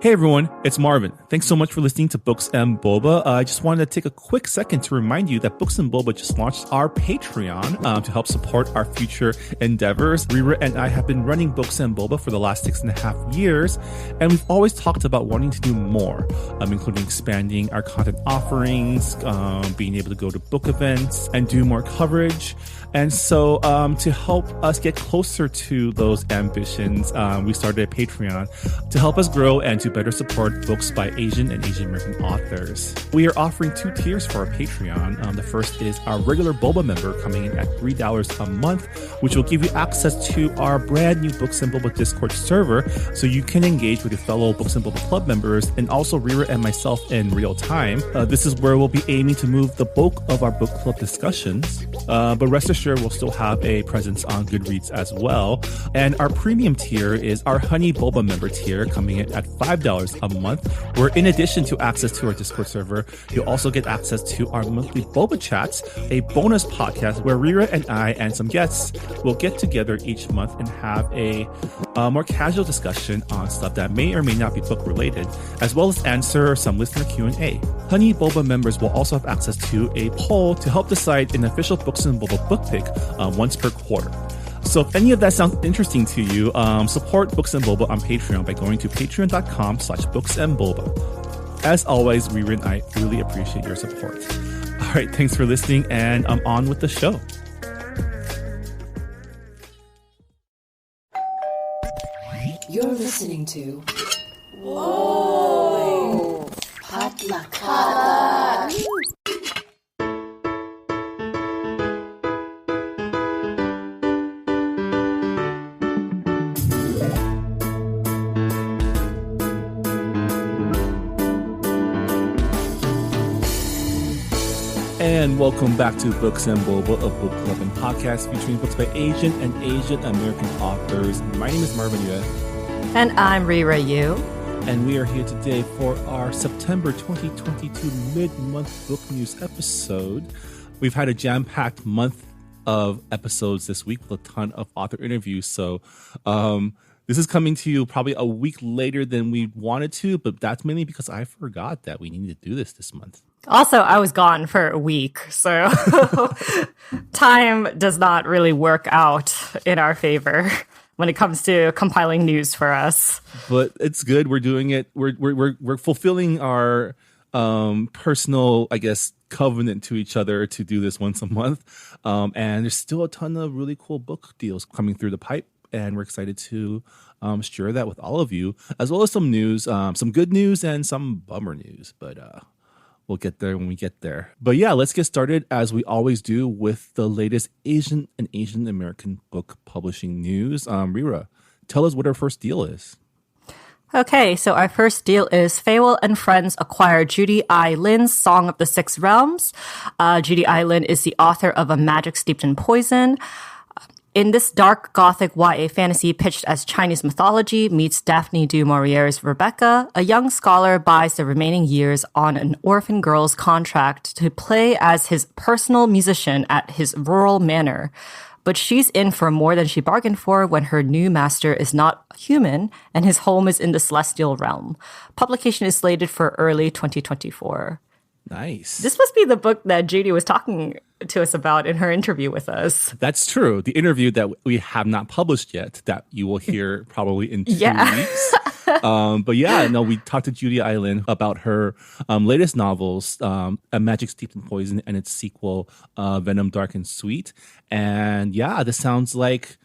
Hey everyone, it's Marvin. Thanks so much for listening to Books and Boba. I just wanted to take a quick second to remind you that Books and Boba just launched our Patreon to help support our future endeavors. Rhee and I have been running Books and Boba for the last 6.5 years, and we've always talked about wanting to do more, including expanding our content offerings, being able to go to book events and do more coverage. And so to help us get closer to those ambitions, we started a Patreon to help us grow and to better support books by Asian and Asian American authors. We are offering 2 tiers for our Patreon. The first is our regular Boba member coming in at $3 a month, which will give you access to our brand new Books and Boba Discord server, so you can engage with your fellow Books and Boba Club members and also Rhee and myself in real time. This is where we'll be aiming to move the bulk of our book club discussions, but rest assured we'll still have a presence on Goodreads as well. And our premium tier is our Honey Boba member tier, coming in at $5 a month, where in addition to access to our Discord server, you'll also get access to our monthly Boba Chats, a bonus podcast where Rhee and I and some guests will get together each month and have a more casual discussion on stuff that may or may not be book related, as well as answer some listener Q&A. Honey Boba members will also have access to a poll to help decide an official Books and Boba book pick once per quarter. So if any of that sounds interesting to you, support Books and Boba on Patreon by going to patreon.com/booksandboba. As always, Rhee and I really appreciate your support. All right, thanks for listening, and I'm on with the show. You're listening to Whoa! Potluck. And welcome back to Books and Boba, a book club and podcast featuring books by Asian and Asian American authors. My name is Marvin Yue. And I'm Rhee Yu. And we are here today for our September 2022 mid-month book news episode. We've had a jam-packed month of episodes this week with a ton of author interviews. So this is coming to you probably a week later than we wanted to, but that's mainly because I forgot that we needed to do this month. Also, I was gone for a week, so time does not really work out in our favor when it comes to compiling news for us. But it's good. We're doing it. We're fulfilling our personal, I guess, covenant to each other to do this once a month. And there's still a ton of really cool book deals coming through the pipe, and we're excited to share that with all of you, as well as some news, some good news and some bummer news. But we'll get there when we get there. But yeah, let's get started as we always do with the latest Asian and Asian American book publishing news. Rhee, tell us what our first deal is. Okay, so our first deal is Hyewon and Friends acquire Judy I. Lin's Song of the Six Realms. Judy I. Lin is the author of A Magic Steeped in Poison. In this dark gothic YA fantasy pitched as Chinese mythology meets Daphne du Maurier's Rebecca, a young scholar buys the remaining years on an orphan girl's contract to play as his personal musician at his rural manor. But she's in for more than she bargained for when her new master is not human and his home is in the celestial realm. Publication is slated for early 2024. Nice. This must be the book that Judy was talking to us about in her interview with us. That's true. The interview that we have not published yet, that you will hear probably in 2 weeks. But yeah, no, we talked to Judy I. Lin about her latest novels, A Magic Steeped in Poison, and its sequel, Venom, Dark and Sweet. And yeah, this sounds like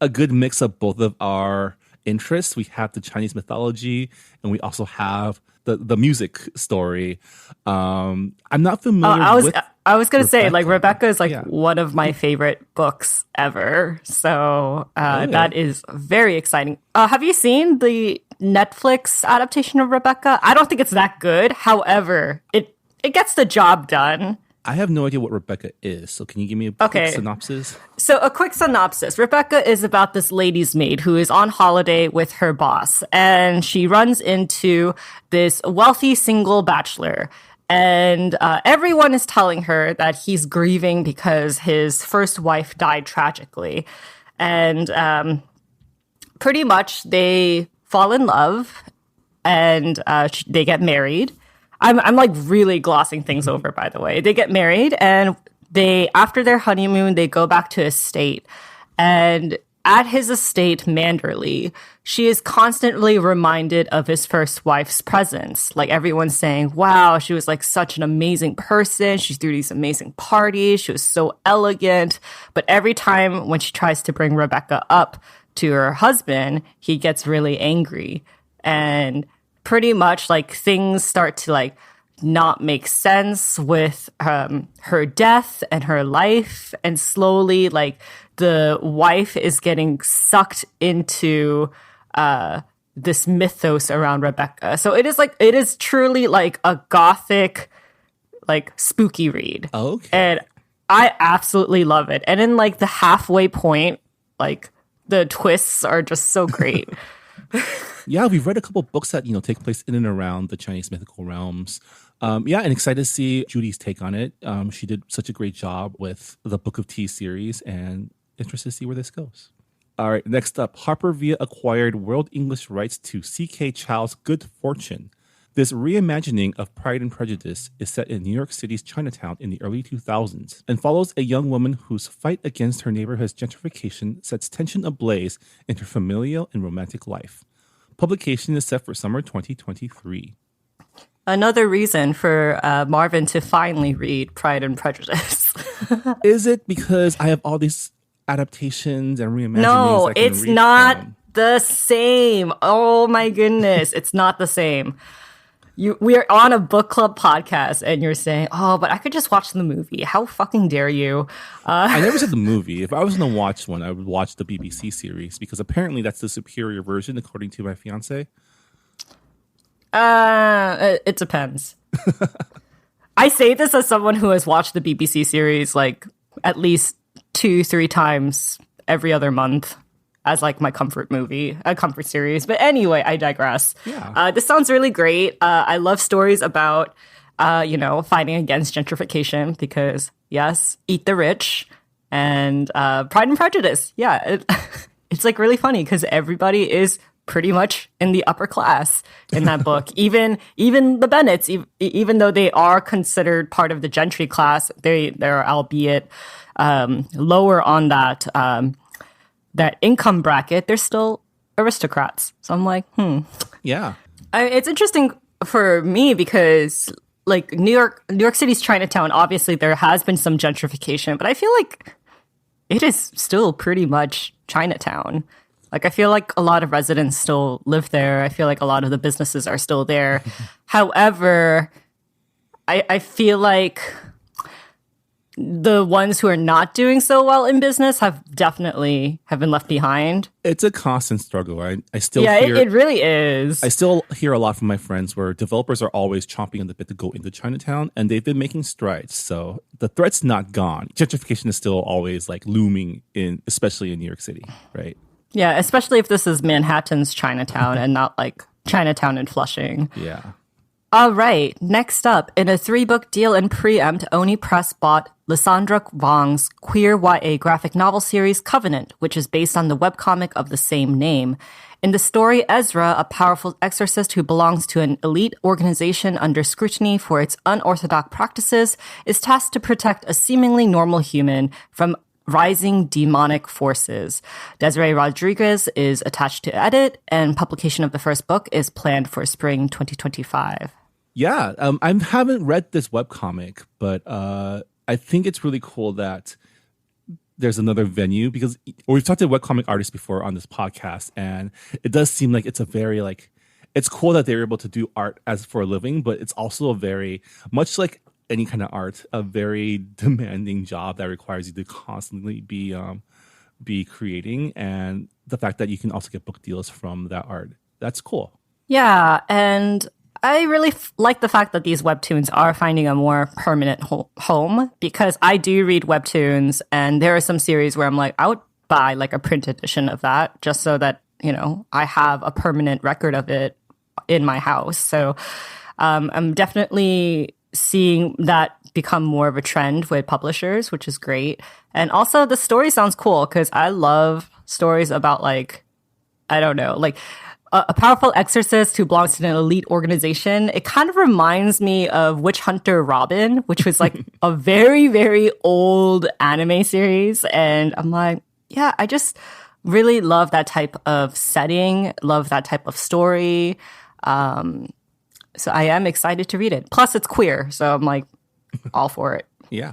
a good mix of both of our interests. We have the Chinese mythology, and we also have the music story. I'm not familiar with I was going to say, like, Rebecca is one of my favorite books ever. So that is very exciting. Have you seen the Netflix adaptation of Rebecca? I don't think it's that good. However, it gets the job done. I have no idea what Rebecca is, so can you give me a quick synopsis? So a quick synopsis. Rebecca is about this lady's maid who is on holiday with her boss, and she runs into this wealthy single bachelor. And everyone is telling her that he's grieving because his first wife died tragically. And pretty much they fall in love and they get married. I'm like really glossing things over, by the way. They get married and after their honeymoon, they go back to his estate. And at his estate, Manderley, she is constantly reminded of his first wife's presence. Like everyone's saying, wow, she was like such an amazing person. She threw these amazing parties. She was so elegant. But every time when she tries to bring Rebecca up to her husband, he gets really angry. And pretty much like things start to like not make sense with her death and her life. And slowly like the wife is getting sucked into this mythos around Rebecca. So it is truly like a gothic, like spooky read. Okay. And I absolutely love it. And in like the halfway point, like the twists are just so great. Yeah, we've read a couple books that, take place in and around the Chinese mythical realms. And excited to see Judy's take on it. She did such a great job with the Book of Tea series and interested to see where this goes. All right, next up, Harper Via acquired world English rights to C.K. Chau's Good Fortune. This reimagining of Pride and Prejudice is set in New York City's Chinatown in the early 2000s and follows a young woman whose fight against her neighborhood's gentrification sets tension ablaze in her familial and romantic life. Publication is set for summer 2023. Another reason for Marvin to finally read Pride and Prejudice. Is it because I have all these adaptations and reimaginings? No, it's not the same. Oh my goodness, it's not the same. We are on a book club podcast and you're saying, oh, but I could just watch the movie. How fucking dare you? I never said the movie. If I was going to watch one, I would watch the BBC series because apparently that's the superior version, according to my fiance. It depends. I say this as someone who has watched the BBC series like at least 2-3 times every other month as like my comfort series. But anyway, I digress. Yeah. This sounds really great. I love stories about, fighting against gentrification because yes, eat the rich and Pride and Prejudice. Yeah. It's like really funny because everybody is pretty much in the upper class in that book. even the Bennets, even though they are considered part of the gentry class, they're albeit lower on that income bracket, they're still aristocrats. So I'm like, Yeah. It's interesting for me because like New York City's Chinatown, obviously there has been some gentrification, but I feel like it is still pretty much Chinatown. Like, I feel like a lot of residents still live there. I feel like a lot of the businesses are still there. However, I feel like the ones who are not doing so well in business have been left behind. It's a constant struggle. I still hear it really is. I still hear a lot from my friends where developers are always chomping on the bit to go into Chinatown, and they've been making strides. So the threat's not gone. Gentrification is still always like looming especially in New York City, right? Yeah, especially if this is Manhattan's Chinatown and not like Chinatown and Flushing. Yeah. All right, next up, in a 3-book deal and preempt, Oni Press bought LySandra Vuong's queer YA graphic novel series Covenant, which is based on the webcomic of the same name. In the story, Ezra, a powerful exorcist who belongs to an elite organization under scrutiny for its unorthodox practices, is tasked to protect a seemingly normal human from rising demonic forces. Desiree Rodriguez is attached to edit, and publication of the first book is planned for spring 2025. Yeah, I haven't read this webcomic, but I think it's really cool that there's another venue because we've talked to webcomic artists before on this podcast, and it does seem like it's a very it's cool that they're able to do art as for a living, but it's also a very, much like any kind of art, a very demanding job that requires you to constantly be creating, and the fact that you can also get book deals from that art, that's cool. Yeah, and I really like the fact that these webtoons are finding a more permanent home because I do read webtoons, and there are some series where I'm like, I would buy like a print edition of that just so that, I have a permanent record of it in my house. So I'm definitely seeing that become more of a trend with publishers, which is great. And also the story sounds cool because I love stories about I don't know, a powerful exorcist who belongs to an elite organization. It kind of reminds me of Witch Hunter Robin, which was like a very, very old anime series. And I'm like, yeah, I just really love that type of setting, love that type of story. So I am excited to read it. Plus, it's queer, so I'm like all for it. Yeah.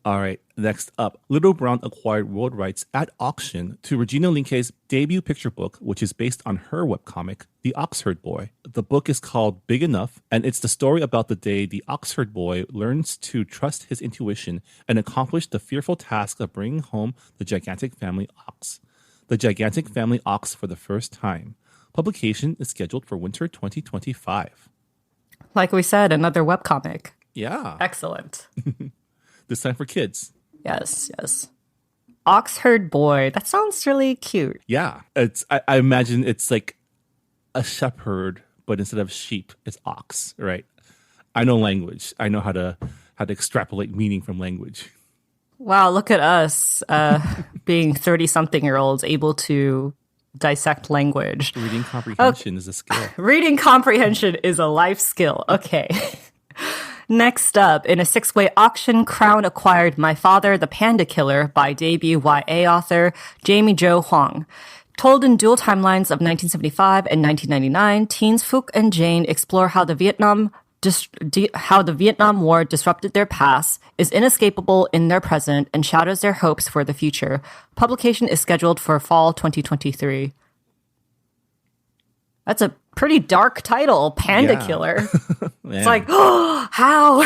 All right, next up, Little Brown acquired world rights at auction to Regina Linke's debut picture book, which is based on her webcomic, The Oxherd Boy. The book is called Big Enough, and it's the story about the day the Oxherd boy learns to trust his intuition and accomplish the fearful task of bringing home the gigantic family ox. The gigantic family ox for the first time. Publication is scheduled for winter 2025. Like we said, another webcomic. Yeah. Excellent. This time for kids. Yes, yes. Oxherd boy. That sounds really cute. Yeah. I imagine it's like a shepherd, but instead of sheep, it's ox, right? I know language. I know how to extrapolate meaning from language. Wow, look at us being 30-something-year-olds able to dissect language. Reading comprehension is a skill. Reading comprehension is a life skill. Okay. Next up, in a 6-way auction, Crown acquired My Father, the Panda Killer by debut YA author Jamie Jo Hoang. Told in dual timelines of 1975 and 1999, teens Phuc and Jane explore how the Vietnam War disrupted their past, is inescapable in their present, and shadows their hopes for the future. Publication is scheduled for fall 2023. That's a pretty dark title, Panda Killer. It's like, oh, how?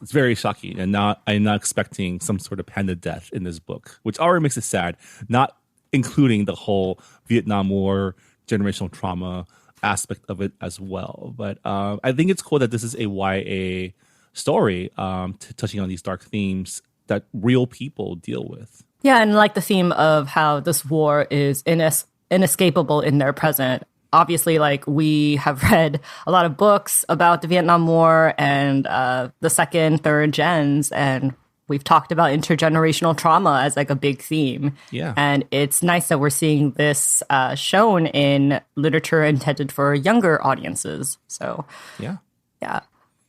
It's very shocking, and I'm not expecting some sort of panda death in this book, which already makes it sad, not including the whole Vietnam War generational trauma aspect of it as well. But I think it's cool that this is a YA story touching on these dark themes that real people deal with. Yeah, and like the theme of how this war is inescapable in their present. Obviously, like we have read a lot of books about the Vietnam War and the second, third gens, and we've talked about intergenerational trauma as like a big theme. Yeah. And it's nice that we're seeing this shown in literature intended for younger audiences. So, yeah. Yeah.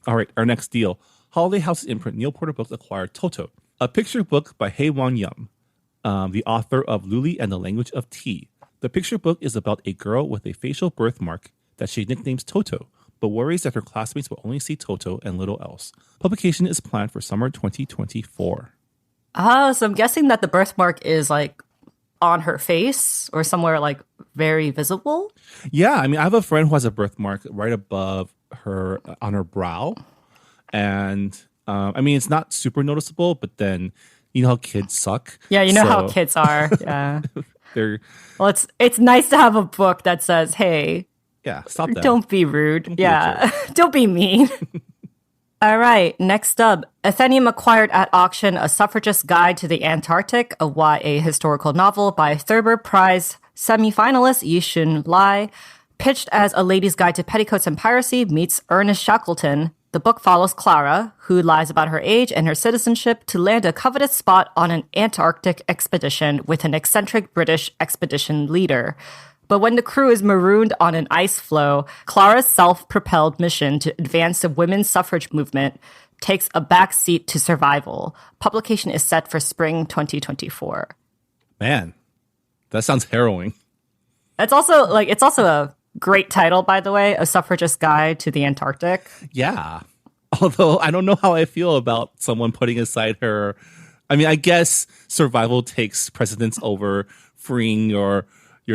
All right, our next deal. Holiday House imprint Neil Porter Books acquired Toto, a picture book by Hyewon Yum, the author of Luli and the Language of Tea. The picture book is about a girl with a facial birthmark that she nicknames Toto, but worries that her classmates will only see Toto and little else. Publication is planned for summer 2024. So I'm guessing that the birthmark is like on her face or somewhere like very visible. Yeah, I mean, I have a friend who has a birthmark right above her on her brow. And I mean, it's not super noticeable, but then you know how kids suck. Yeah, you know how kids are. Yeah. Well, it's nice to have a book that says, hey, yeah, stop that. Don't be rude. Don't be mean. All right, next up. Athenium acquired at auction A Suffragist Guide to the Antarctic, a YA historical novel by Thurber Prize semi-finalist Yi-Shun Lai. Pitched as a lady's guide to petticoats and piracy meets Ernest Shackleton. The book follows Clara, who lies about her age and her citizenship to land a coveted spot on an Antarctic expedition with an eccentric British expedition leader. But when the crew is marooned on an ice floe, Clara's self-propelled mission to advance the women's suffrage movement takes a backseat to survival. Publication is set for spring 2024. Man, that sounds harrowing. It's also a great title, by the way, A Suffragist Guide to the Antarctic. Yeah. Although I don't know how I feel about someone putting aside her. I mean, I guess survival takes precedence over freeing your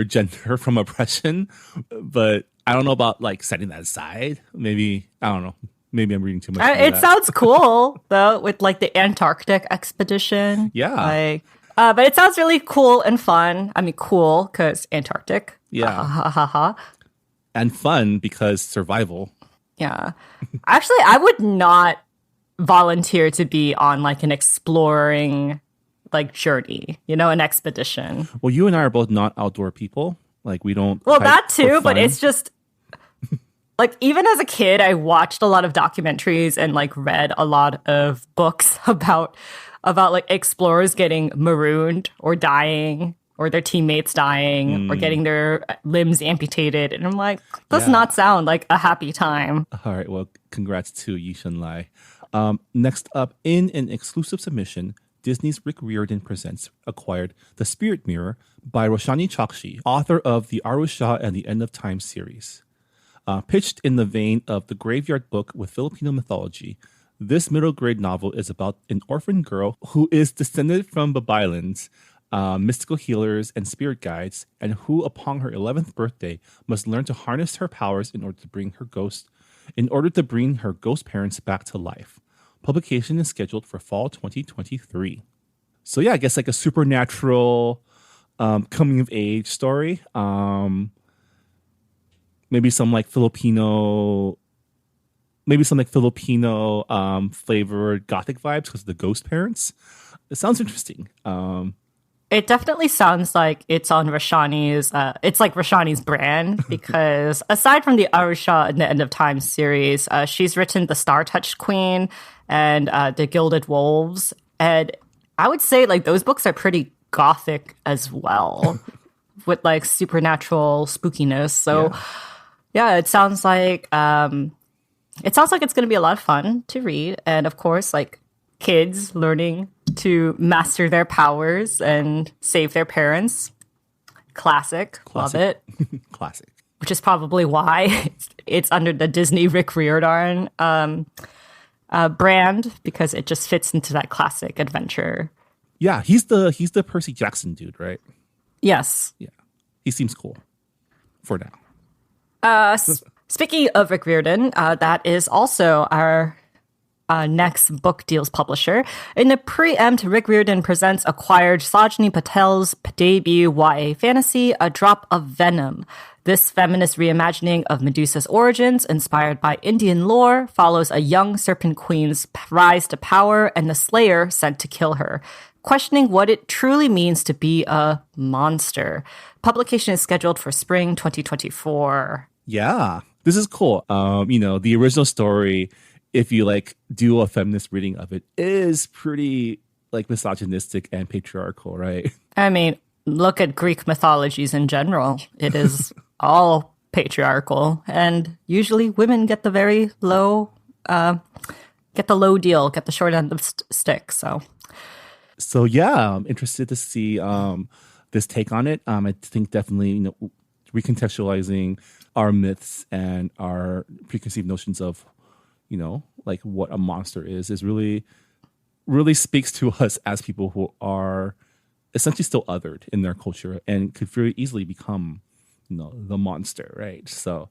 gender from oppression. But I don't know about like setting that aside. Maybe, I don't know. Maybe I'm reading too much. It sounds cool, though, with like the Antarctic expedition. Yeah. But it sounds really cool and fun. I mean, cool because Antarctic. Yeah. And fun because survival. Yeah. Actually, I would not volunteer to be on like an exploring like journey, an expedition. Well, you and I are both not outdoor people. Like we don't. Well, that too, but it's just like even as a kid, I watched a lot of documentaries and like read a lot of books about like explorers getting marooned or dying or their teammates dying or getting their limbs amputated. And I'm like, does not sound like a happy time. All right. Well, congrats to Yi Shun Lai. Next up, in an exclusive submission, Disney's Rick Riordan Presents acquired The Spirit Mirror by Roshani Chokshi, author of the Arusha and the End of Time series. Pitched in the vein of the Graveyard Book with Filipino mythology, this middle grade novel is about an orphan girl who is descended from Babaylans, mystical healers and spirit guides, and who, upon her 11th birthday, must learn to harness her powers in order to bring her ghost parents back to life. Publication is scheduled for fall 2023. So yeah, I guess like a supernatural coming of age story. Maybe some Filipino flavored gothic vibes because of the ghost parents. It sounds interesting. It definitely sounds like it's on Roshani's, it's like Roshani's brand, because aside from the Arusha and the End of Time series, she's written The Star-Touched Queen and The Gilded Wolves. And I would say those books are pretty gothic as well, with supernatural spookiness. So yeah, it sounds like it's going to be a lot of fun to read. And of course, kids learning to master their powers and save their parents. Classic. Love it. Classic. Which is probably why it's under the Disney Rick Riordan brand, because it just fits into that classic adventure. Yeah, he's the Percy Jackson dude, right? Yes. Yeah. He seems cool for now. Speaking of Rick Riordan, that is also our next book deals publisher. In the preempt, Rick Riordan Presents acquired Sajni Patel's debut YA fantasy, A Drop of Venom. This feminist reimagining of Medusa's origins, inspired by Indian lore, follows a young serpent queen's rise to power and the slayer sent to kill her, questioning what it truly means to be a monster. Publication is scheduled for spring 2024. Yeah, this is cool. The original story, if you do a feminist reading of it, is pretty misogynistic and patriarchal, right? I mean, look at Greek mythologies in general. It is all patriarchal, and usually women get the very low, get the low deal, get the short end of stick. So yeah, I'm interested to see this take on it. I think definitely recontextualizing our myths and our preconceived notions of what a monster is really, really speaks to us as people who are essentially still othered in their culture and could very easily become, the monster, right? So,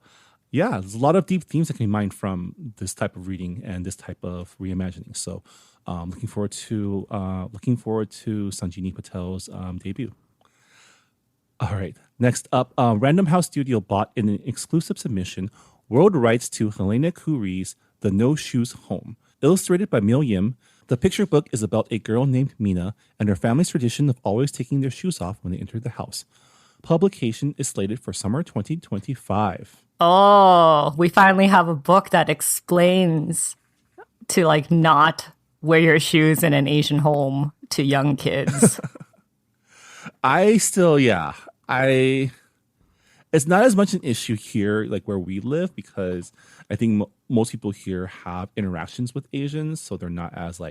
yeah, there's a lot of deep themes that can be mined from this type of reading and this type of reimagining. So, looking forward to Sajni Patel's debut. All right, next up, Random House Studio bought in an exclusive submission world rights to Helena Khoury's The No Shoes Home. Illustrated by Yum, the picture book is about a girl named Mina and her family's tradition of always taking their shoes off when they enter the house. Publication is slated for summer 2025. Oh, we finally have a book that explains to not wear your shoes in an Asian home to young kids. It's not as much an issue here, where we live, because I think most people here have interactions with Asians, so they're not as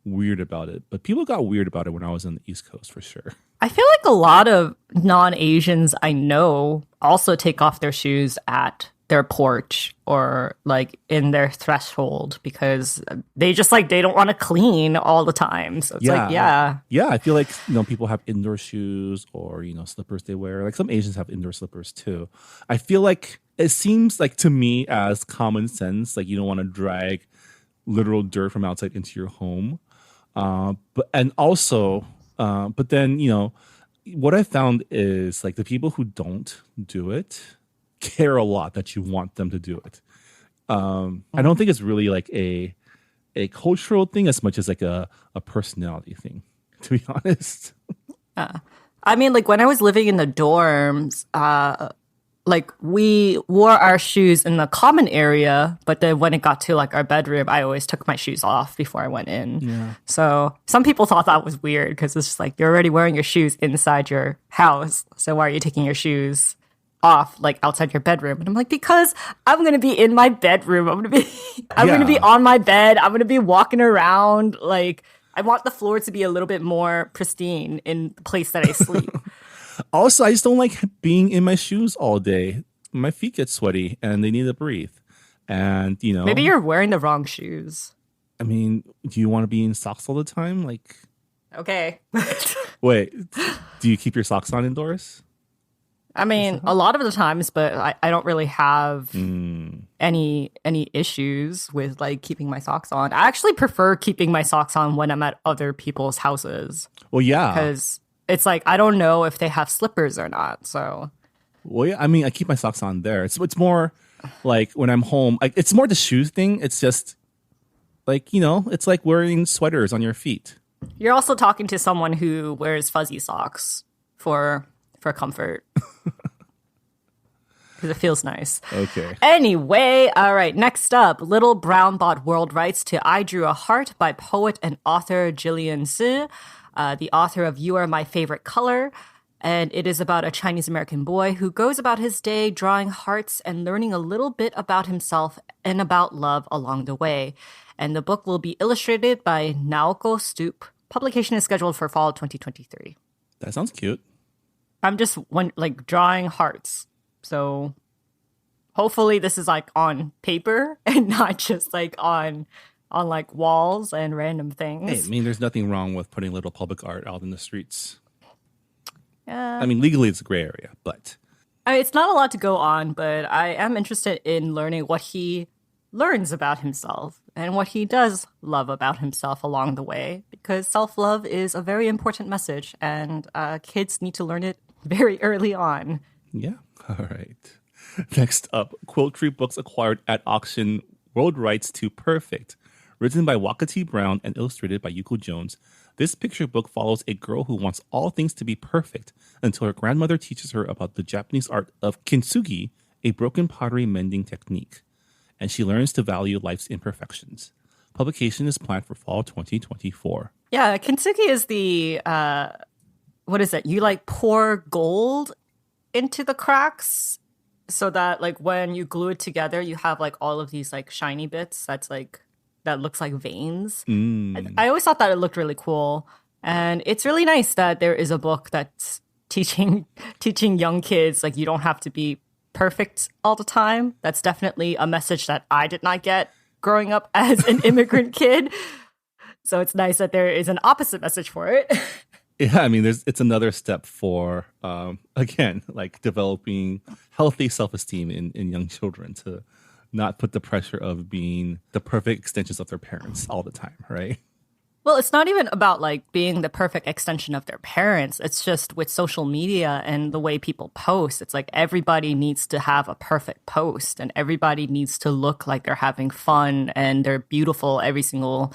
weird about it. But people got weird about it when I was on the East Coast, for sure. I feel like a lot of non-Asians I know also take off their shoes at their porch or in their threshold, because they just they don't want to clean all the time. So it's yeah, I feel like people have indoor shoes or slippers they wear. Some Asians have indoor slippers too. I feel like it seems to me as common sense, you don't want to drag literal dirt from outside into your home. But then what I found is the people who don't do it care a lot that you want them to do it. I don't think it's really a cultural thing as much as a personality thing, to be honest. I mean, when I was living in the dorms, like we wore our shoes in the common area, but then when it got to like our bedroom, I always took my shoes off before I went in. Yeah. So some people thought that was weird because it's just like you're already wearing your shoes inside your house. So why are you taking your shoes off like outside your bedroom? And I'm like, because I'm gonna be in my bedroom. I'm gonna be on my bed. I'm gonna be walking around. Like I want the floor to be a little bit more pristine in the place that I sleep. Also, I just don't like being in my shoes all day. My feet get sweaty and they need to breathe. And, you know. Maybe you're wearing the wrong shoes. I mean, do you want to be in socks all the time? Like. Okay. Wait, do you keep your socks on indoors? I mean, a lot of the times, but I don't really have any issues with like keeping my socks on. I actually prefer keeping my socks on when I'm at other people's houses. Well, yeah. Because it's like, I don't know if they have slippers or not, so. Well, yeah, I mean, I keep my socks on there. It's more like when I'm home, like it's more the shoes thing. It's just like, you know, it's like wearing sweaters on your feet. You're also talking to someone who wears fuzzy socks for comfort. Because it feels nice. Okay. Anyway, all right, next up, Little Brown bought world rights to I Drew a Heart by poet and author Gillian, the author of You Are My Favorite Color. And it is about a Chinese-American boy who goes about his day drawing hearts and learning a little bit about himself and about love along the way. And the book will be illustrated by Naoko Stoop. Publication is scheduled for fall 2023. That sounds cute. I'm just like drawing hearts. So hopefully this is like on paper and not just like on like walls and random things. Hey, I mean, there's nothing wrong with putting little public art out in the streets. Yeah. I mean, legally it's a gray area, but it's not a lot to go on, but I am interested in learning what he learns about himself and what he does love about himself along the way, because self-love is a very important message and kids need to learn it very early on. Yeah. All right. Next up, Quiltry Books acquired at auction world rights to Perfect. Written by Waka T. Brown and illustrated by Yuko Jones, this picture book follows a girl who wants all things to be perfect until her grandmother teaches her about the Japanese art of kintsugi, a broken pottery mending technique, and she learns to value life's imperfections. Publication is planned for fall 2024. Yeah, kintsugi is the, what is it? You like pour gold into the cracks so that like when you glue it together, you have like all of these like shiny bits that looks like veins. I always thought that it looked really cool. And it's really nice that there is a book that's teaching young kids like you don't have to be perfect all the time. That's definitely a message that I did not get growing up as an immigrant kid. So it's nice that there is an opposite message for it. Yeah, I mean, it's another step for, again, like developing healthy self-esteem in young children to not put the pressure of being the perfect extensions of their parents all the time, right? Well, it's not even about like being the perfect extension of their parents. It's just with social media and the way people post. It's like everybody needs to have a perfect post and everybody needs to look like they're having fun and they're beautiful every single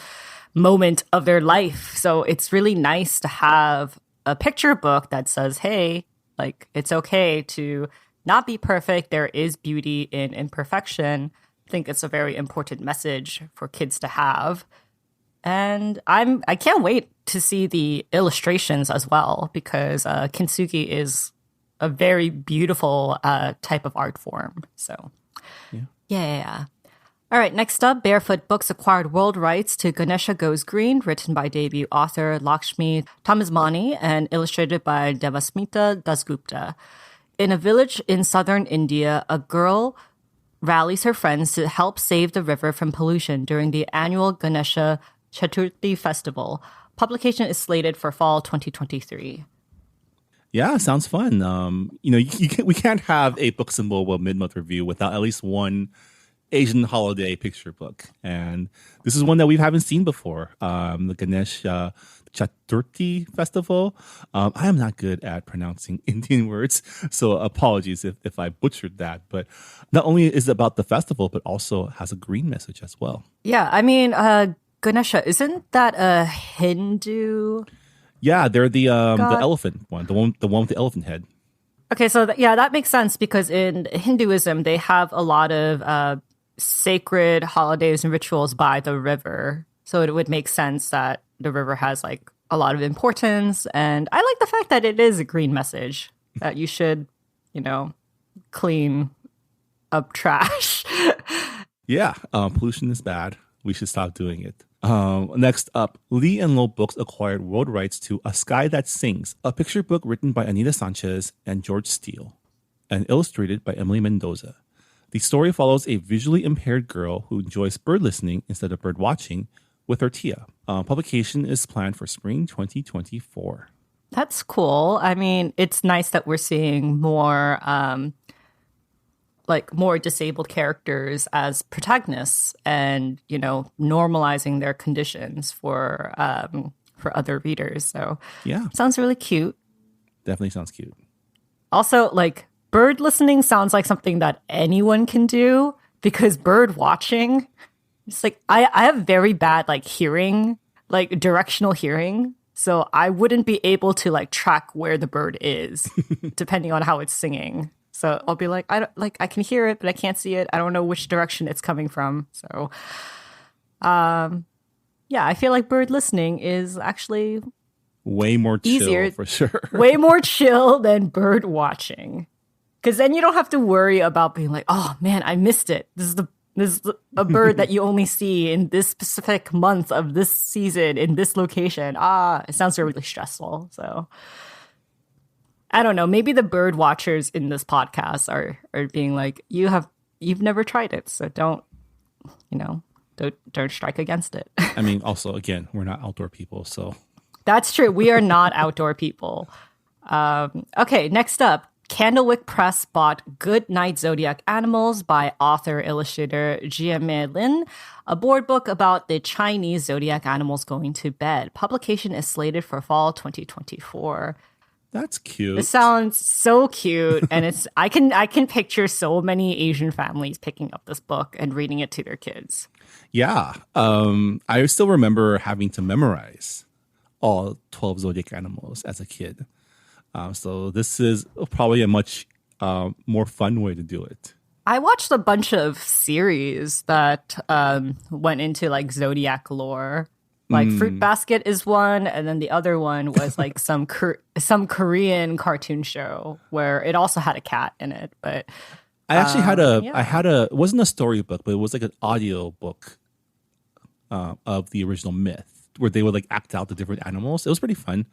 moment of their life. So it's really nice to have a picture book that says, hey, like it's okay to not be perfect. There is beauty in imperfection. I think it's a very important message for kids to have. And I can't wait to see the illustrations as well, because kintsugi is a very beautiful type of art form. So, yeah. All right, next up, Barefoot Books acquired world rights to Ganesha Goes Green, written by debut author Lakshmi Thamizhmani and illustrated by Debasmita Dasgupta. In a village in southern India, a girl rallies her friends to help save the river from pollution during the annual Ganesha Chaturthi festival. Publication is slated for fall 2023. Yeah, sounds fun. We can't have a Books and Boba mid-month review without at least one Asian holiday picture book. And this is one that we haven't seen before. The Ganesha Chaturthi Festival. I am not good at pronouncing Indian words, so apologies if I butchered that. But not only is it about the festival, but also has a green message as well. Yeah, I mean, Ganesha, isn't that a Hindu? Yeah, they're the elephant one, the one with the elephant head. Okay, so yeah, that makes sense because in Hinduism, they have a lot of sacred holidays and rituals by the river. So it would make sense that the river has like a lot of importance. And I like the fact that it is a green message that you should, clean up trash. Yeah, pollution is bad. We should stop doing it. Next up, Lee and Low Books acquired world rights to A Sky That Sings, a picture book written by Anita Sanchez and George Steele, and illustrated by Emily Mendoza. The story follows a visually impaired girl who enjoys bird listening instead of bird watching with her Tia. Publication is planned for spring 2024. That's cool. I mean, it's nice that we're seeing more more disabled characters as protagonists and, normalizing their conditions for other readers. So yeah, sounds really cute. Definitely sounds cute. Also, bird listening sounds like something that anyone can do because bird watching, it's I have very bad hearing, directional hearing. So I wouldn't be able to track where the bird is depending on how it's singing. So I'll be I can hear it, but I can't see it. I don't know which direction it's coming from. So, yeah, I feel like bird listening is actually way more easier, chill for sure. Way more chill than bird watching. Because then you don't have to worry about being oh man, I missed it. This is a bird that you only see in this specific month of this season in this location. It sounds really stressful. So I don't know. Maybe the bird watchers in this podcast are being you've never tried it, so don't strike against it. I mean, also, again, we're not outdoor people, so. That's true. We are not outdoor people. Okay, next up. Candlewick Press bought Good Night Zodiac Animals by author-illustrator Jianmei Lin, a board book about the Chinese zodiac animals going to bed. Publication is slated for fall 2024. That's cute. It sounds so cute, and I can picture so many Asian families picking up this book and reading it to their kids. Yeah, I still remember having to memorize all 12 zodiac animals as a kid. So this is probably a much more fun way to do it. I watched a bunch of series that went into zodiac lore. Fruit Basket is one, and then the other one was some Korean cartoon show where it also had a cat in it. But I actually had it wasn't a storybook, but it was an audio book of the original myth where they would act out the different animals. It was pretty fun.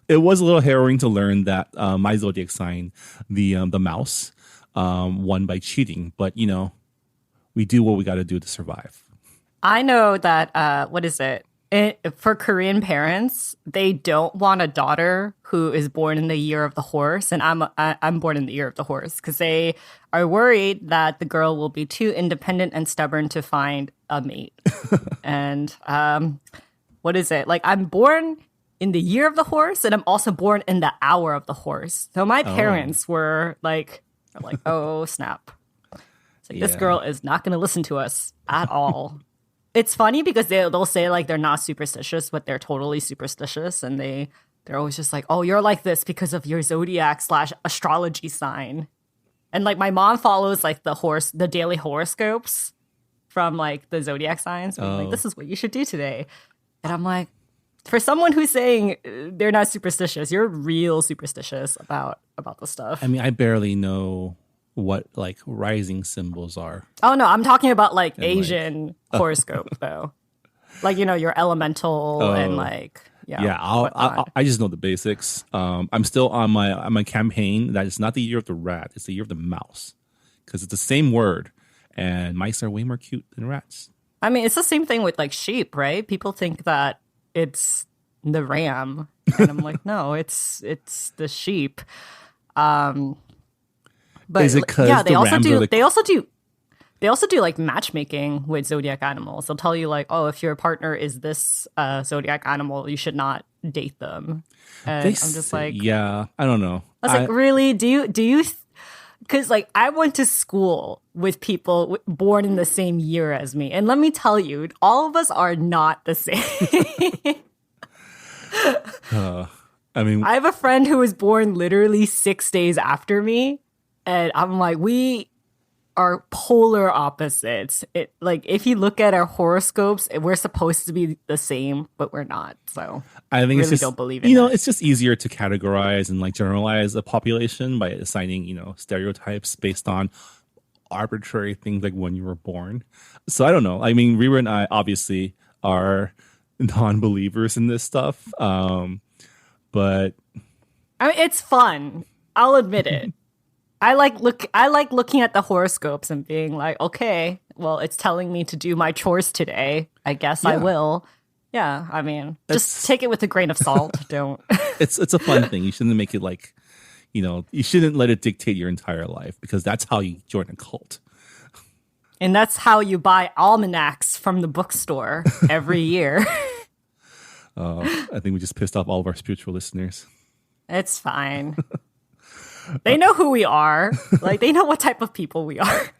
It was a little harrowing to learn that my zodiac sign, the mouse, won by cheating, but we do what we got to do to survive. I know that what is it? For Korean parents, they don't want a daughter who is born in the year of the horse, and I'm born in the year of the horse because they are worried that the girl will be too independent and stubborn to find a mate. And what is it? I'm born in the year of the horse, and I'm also born in the hour of the horse. So my parents were oh snap! This girl is not going to listen to us at all. It's funny because they'll say they're not superstitious, but they're totally superstitious, and they're always just oh, you're like this because of your zodiac / astrology sign. And my mom follows the daily horoscopes from the zodiac signs. And this is what you should do today. And I'm for someone who's saying they're not superstitious, you're real superstitious about the stuff. I mean, I barely know what rising symbols are. Oh no, I'm talking about Asian horoscope though. Your elemental and I just know the basics. I'm still on my campaign that it's not the year of the rat, it's the year of the mouse, because it's the same word, and mice are way more cute than rats. I mean, it's the same thing with sheep, right? People think that it's the ram, and I'm no, it's the sheep. But is it because they also do matchmaking with zodiac animals. They'll tell you if your partner is this zodiac animal, you should not date them. And I'm just yeah, I don't know. I was really? Do you? Because I went to school with people born in the same year as me, and let me tell you, all of us are not the same. I mean, I have a friend who was born literally 6 days after me. And I'm like, we are polar opposites. If you look at our horoscopes, we're supposed to be the same, but we're not. So I think really it's just, don't believe in it. it's just easier to categorize and like generalize a population by assigning, stereotypes based on arbitrary things like when you were born. So I don't know. I mean, Rhee and I obviously are non-believers in this stuff. But I mean, it's fun. I'll admit it. I like looking at the horoscopes and being like, okay, well, it's telling me to do my chores today. I guess I will. Yeah, I mean, just take it with a grain of salt. Don't. It's a fun thing. You shouldn't make it like, you shouldn't let it dictate your entire life because that's how you join a cult. And that's how you buy almanacs from the bookstore every year. I think we just pissed off all of our spiritual listeners. It's fine. They know who we are. Like, they know what type of people we are.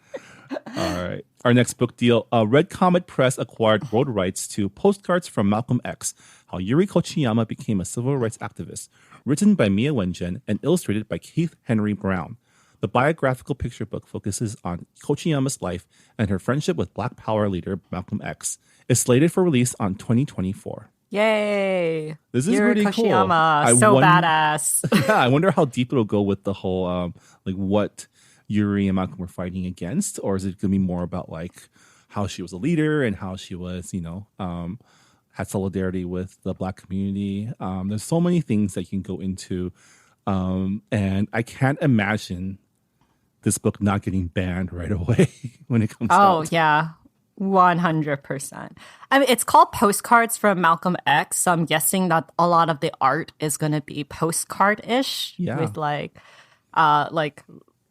All right. Our next book deal. Red Comet Press acquired world rights to Postcards from Malcolm X, How Yuri Kochiyama Became a Civil Rights Activist, written by Mia Wenjen and illustrated by Keith Henry Brown. The biographical picture book focuses on Kochiyama's life and her friendship with Black Power leader Malcolm X. It's slated for release on 2024. Yay! This is Yuri really Kochiyama, cool. badass. Yeah, I wonder how deep it'll go with the whole what Yuri and Malcolm were fighting against, or is it going to be more about like how she was a leader and how she was, had solidarity with the Black community. There's so many things that you can go into, and I can't imagine this book not getting banned right away when it comes out. Oh yeah. 100%. I mean, it's called Postcards from Malcolm X, so I'm guessing that a lot of the art is going to be postcard-ish with like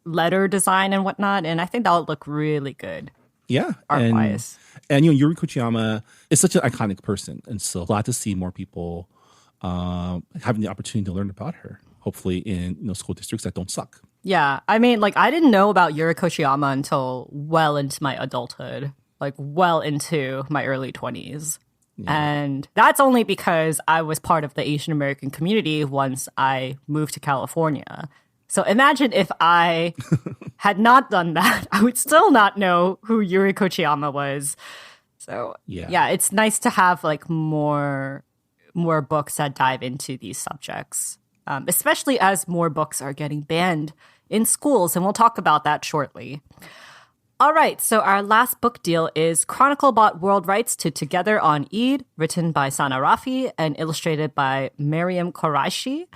letter design and whatnot, and I think that would look really good. Yeah, art-wise. And Yuri Kochiyama is such an iconic person, and so glad to see more people having the opportunity to learn about her. Hopefully, in school districts that don't suck. Yeah, I mean, like I didn't know about Yuri Kochiyama until well into my adulthood. Like well into my early 20s. Yeah. And that's only because I was part of the Asian American community once I moved to California. So imagine if I had not done that, I would still not know who Yuri Kochiyama was. So yeah, it's nice to have like more books that dive into these subjects, especially as more books are getting banned in schools. And we'll talk about that shortly. All right, so our last book deal is Chronicle bought world rights to Together on Eid, written by Sana Rafi and illustrated by Mariam Qureshi.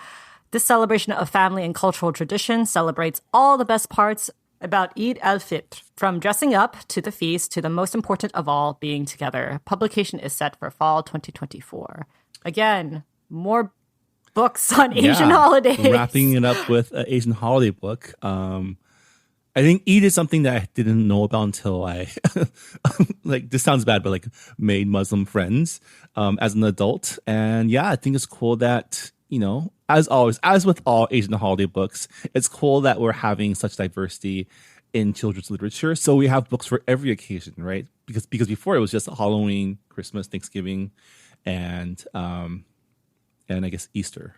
This celebration of family and cultural tradition celebrates all the best parts about Eid al-Fitr, from dressing up to the feast to the most important of all, being together. Publication is set for fall 2024. Again, more books on Asian holidays. Wrapping it up with an Asian holiday book. I think Eid is something that I didn't know about until I, like, this sounds bad, but like made Muslim friends as an adult. And yeah, I think it's cool that, as always, as with all Asian holiday books, it's cool that we're having such diversity in children's literature. So we have books for every occasion, right? Because before it was just Halloween, Christmas, Thanksgiving, and I guess Easter.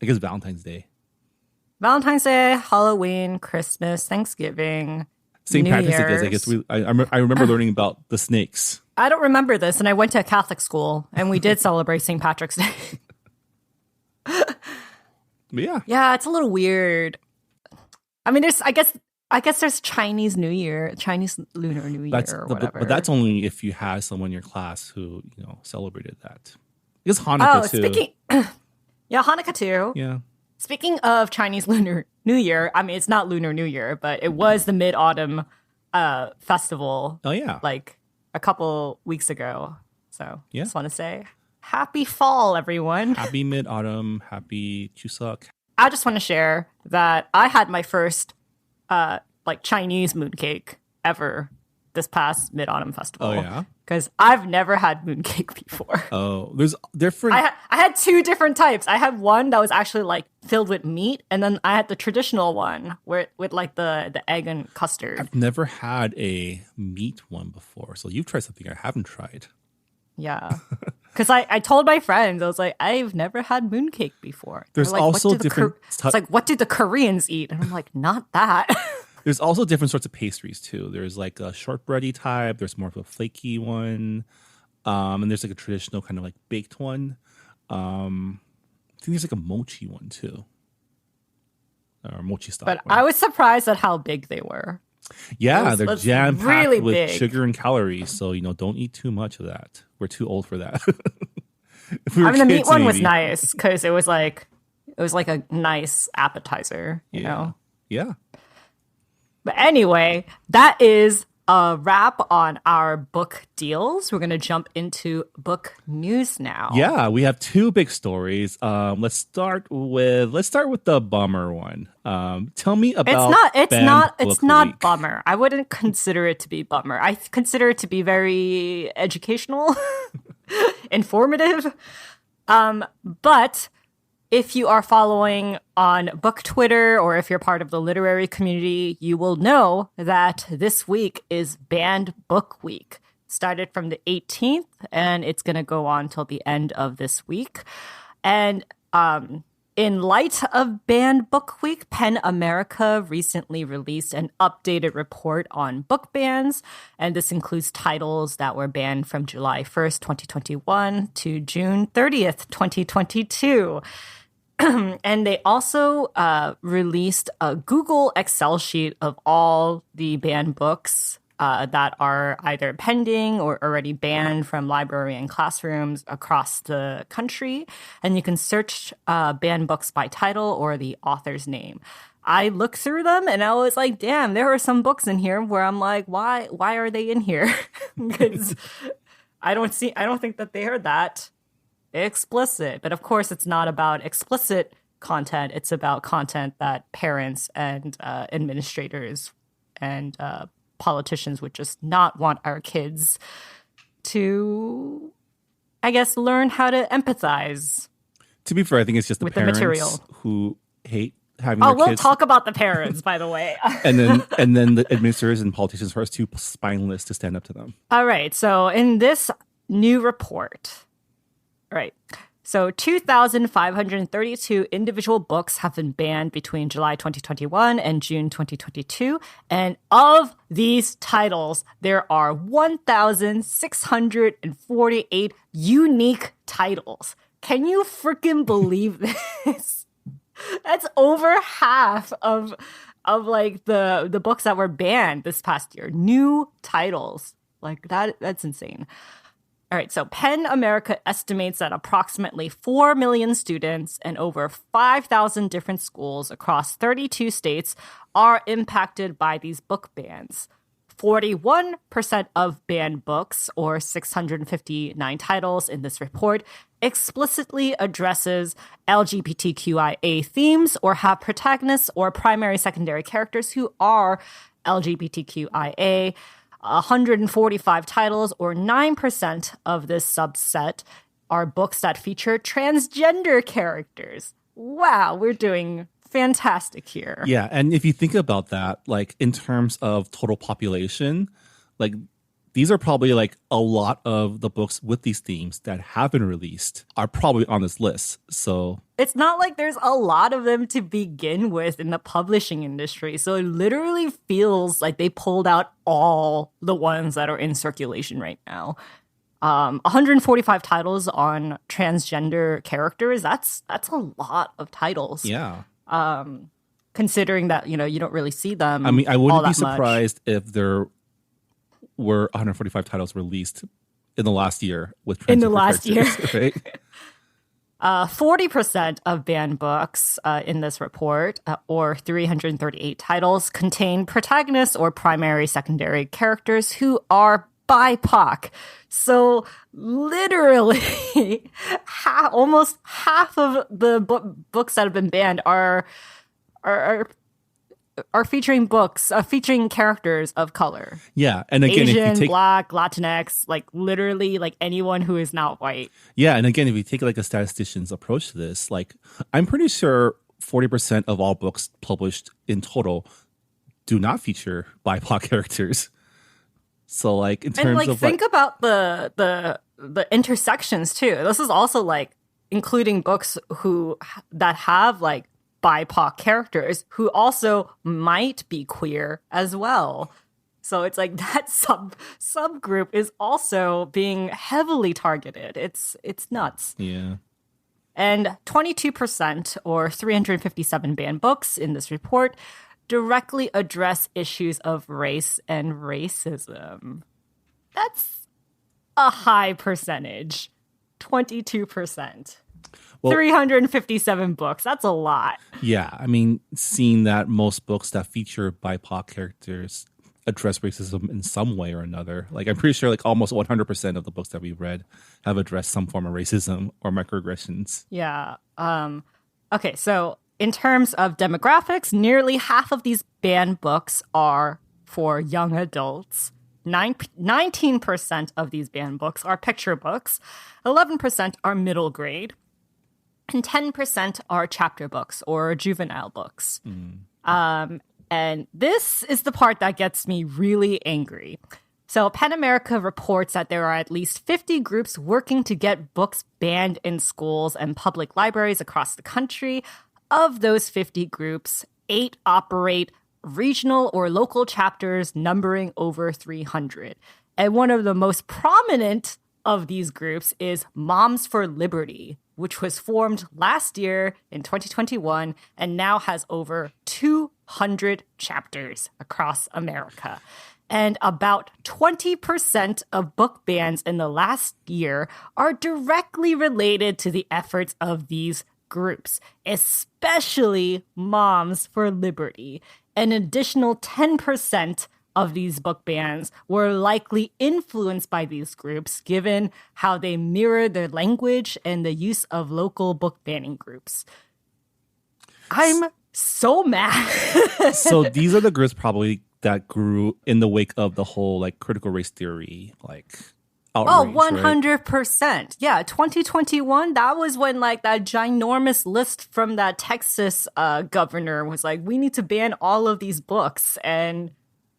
I guess Valentine's Day. Valentine's Day, Halloween, Christmas, Thanksgiving, St. New Patrick's Day. Year's. I guess I remember learning about the snakes. I don't remember this, and I went to a Catholic school, and we did celebrate St. Patrick's Day. Yeah, it's a little weird. I mean, I guess there's Chinese New Year, Chinese Lunar New Year, or whatever. But that's only if you had someone in your class who celebrated that. I guess Hanukkah too. Yeah, Hanukkah too. Yeah. Speaking of Chinese Lunar New Year, I mean, it's not Lunar New Year, but it was the Mid-Autumn Festival. Oh, yeah. Like a couple weeks ago. So yeah. Just want to say, happy fall, everyone. Happy Mid-Autumn. Happy Chuseok. I just want to share that I had my first Chinese mooncake ever this past Mid-Autumn Festival. Oh, yeah? Because I've never had mooncake before. Oh, there's different... I had two different types. I had one that was actually like filled with meat, and then I had the traditional one with like the egg and custard. I've never had a meat one before, so you've tried something I haven't tried. Yeah. Because I told my friends, I was like, I've never had mooncake before. There's like, also different... It's like, what do the Koreans eat? And I'm like, not that. There's also different sorts of pastries too. There's like a shortbready type. There's more of a flaky one. And there's like a traditional kind of like baked one. I think there's like a mochi one too. Or mochi style. But one. I was surprised at how big they were. Yeah, they're jam-packed really with big. sugar and calories. So, don't eat too much of that. We're too old for that. The meat one was nice because it was like a nice appetizer, you know? Yeah. But anyway, that is a wrap on our book deals. We're going to jump into book news now. Yeah, we have two big stories. Let's start with the bummer one. Tell me about it's not bummer. I wouldn't consider it to be bummer. I consider it to be very educational, informative. But if you are following on book Twitter or if you're part of the literary community, you will know that this week is Banned Book Week. Started from the 18th and it's going to go on till the end of this week. And in light of Banned Book Week, PEN America recently released an updated report on book bans. And this includes titles that were banned from July 1st, 2021 to June 30th, 2022. And they also released a Google Excel sheet of all the banned books that are either pending or already banned from library and classrooms across the country. And you can search banned books by title or the author's name. I looked through them and I was like, damn, there are some books in here where I'm like, why are they in here? Because I don't think that they are that explicit. But of course, it's not about explicit content. It's about content that parents and administrators and politicians would just not want our kids to, I guess, learn how to empathize. To be fair, I think it's just the parents who hate having their we'll kids. talk about the parents, by the way. and then the administrators and politicians are too spineless to stand up to them. All right. So in this new report, right. So 2,532 individual books have been banned between July 2021 and June 2022. And of these titles, there are 1,648 unique titles. Can you freaking believe this? That's over half of like the books that were banned this past year. New titles. Like that's insane. All right, so PEN America estimates that approximately 4 million students and over 5,000 different schools across 32 states are impacted by these book bans. 41% of banned books, or 659 titles in this report, explicitly addresses LGBTQIA themes or have protagonists or primary secondary characters who are LGBTQIA. 145 titles, or 9% of this subset, are books that feature transgender characters. Wow, we're doing fantastic here. Yeah, and if you think about that, like in terms of total population, like these are probably like a lot of the books with these themes that have been released are probably on this list. So it's not like there's a lot of them to begin with in the publishing industry. So it literally feels like they pulled out all the ones that are in circulation right now. 145 titles on transgender characters. That's a lot of titles. Yeah. Considering that, you don't really see them. I mean, I wouldn't be much. surprised if there were 145 titles released in the last year with transgender in the last year. Right? 40% of banned books in this report, or 338 titles, contain protagonists or primary secondary characters who are BIPOC. So literally, almost half of the books that have been banned are featuring featuring characters of color. Yeah, and again, Asian, if you take Black, Latinx, like literally like anyone who is not white. Yeah, and again, if you take like a statistician's approach to this, like I'm pretty sure 40% of all books published in total do not feature BIPOC characters. So like in terms of think about the the intersections too. This is also like including books that have like BIPOC characters who also might be queer as well. So it's like that subgroup is also being heavily targeted. It's nuts. Yeah. And 22%, or 357 banned books in this report, directly address issues of race and racism. That's a high percentage. 22%. Well, 357 books. That's a lot. Yeah. I mean, seeing that most books that feature BIPOC characters address racism in some way or another. Like, I'm pretty sure like almost 100% of the books that we've read have addressed some form of racism or microaggressions. Yeah. Okay, so in terms of demographics, nearly half of these banned books are for young adults. 19% of these banned books are picture books. 11% are middle grade. And 10% are chapter books or juvenile books. And this is the part that gets me really angry. So PEN America reports that there are at least 50 groups working to get books banned in schools and public libraries across the country. Of those 50 groups, 8 operate regional or local chapters numbering over 300. And one of the most prominent of these groups is Moms for Liberty, which was formed last year in 2021 and now has over 200 chapters across America. And about 20% of book bans in the last year are directly related to the efforts of these groups, especially Moms for Liberty. An additional 10% of these book bans were likely influenced by these groups, given how they mirror their language and the use of local book banning groups. I'm so mad. So these are the groups probably that grew in the wake of the whole like critical race theory, like outrage, 100%. Right? Yeah, 2021, that was when like that ginormous list from that Texas governor was like, we need to ban all of these books. And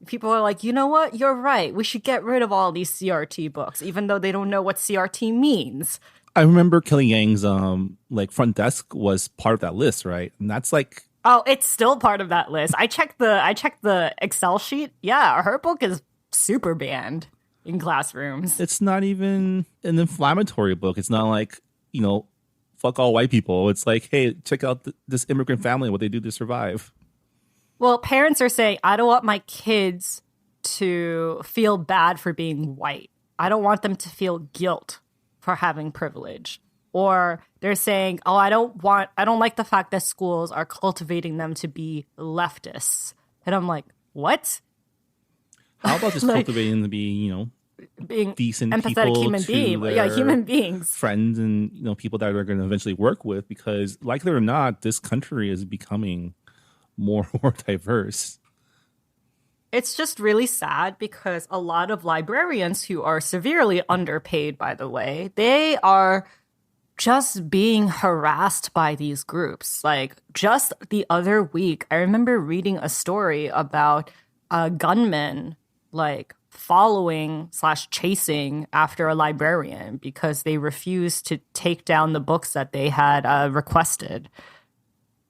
people are like, you know what? You're right. We should get rid of all these CRT books, even though they don't know what CRT means. I remember Kelly Yang's like front desk was part of that list, right? And that's like, oh, it's still part of that list. I checked the Excel sheet. Yeah, her book is super banned in classrooms. It's not even an inflammatory book. It's not like, you know, fuck all white people. It's like, hey, check out this immigrant family, what they do to survive. Well, parents are saying, I don't want my kids to feel bad for being white. I don't want them to feel guilt for having privilege. Or they're saying, oh, I don't like the fact that schools are cultivating them to be leftists. And I'm like, what? How about just like, cultivating them to be, you know, being decent empathetic people human beings. Yeah, human beings. Friends and, you know, people that they're going to eventually work with, because like it or not, this country is becoming more and more diverse. It's just really sad because a lot of librarians who are severely underpaid, by the way, they are just being harassed by these groups. Like just the other week, I remember reading a story about a gunman like following / chasing after a librarian because they refused to take down the books that they had requested.